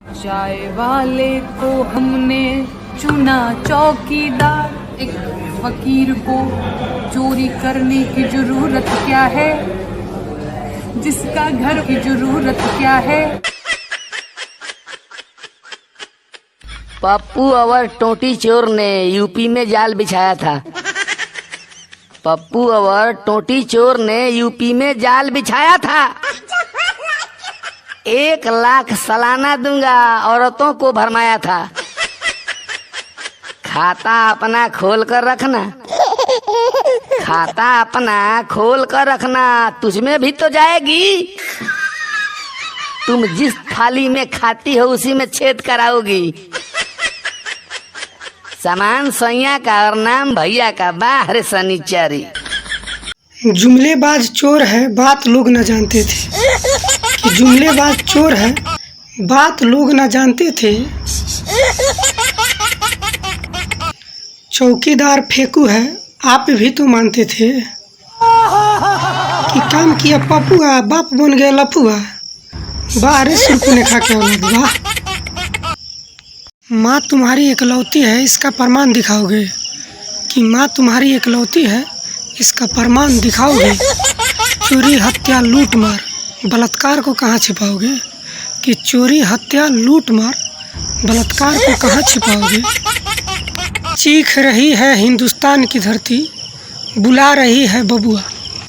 चाय वाले को हमने चुना चौकीदार, एक फकीर को चोरी करने की जरूरत क्या है, जिसका घर की जरूरत क्या है। पप्पू और टोटी चोर ने यूपी में जाल बिछाया था। पप्पू और टोटी चोर ने यूपी में जाल बिछाया था। 1 लाख सालाना दूंगा औरतों को भरमाया था। खाता अपना खोल कर रखना, खाता अपना खोल कर रखना, तुझमें भी तो जाएगी। तुम जिस थाली में खाती हो उसी में छेद कराओगी। सामान सैया का और नाम भैया का। बाहर सनीचारी। जुमलेबाज चोर है बात लोग न जानते थे कि जुमलेबाज चोर है बात लोग न जानते थे। चौकीदार फेंकू है आप भी तो मानते थे कि काम किया पपुआ बाप बन गया लफुआ। बाहर सुरकू ने खा के औलाद। वाह, माँ तुम्हारी एकलौती है इसका प्रमाण दिखाओगे कि माँ तुम्हारी एकलौती है इसका प्रमाण दिखाओगे। चोरी हत्या लूट मार बलात्कार को कहाँ छिपाओगे कि चोरी हत्या लूट मार बलात्कार को कहाँ छिपाओगे। चीख रही है हिंदुस्तान की धरती, बुला रही है बबुआ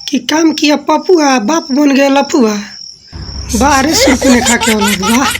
कि काम किया पपुआ बाप बन गया लफुआ। बाहर सुरकू ने खा के औलाद। वाह।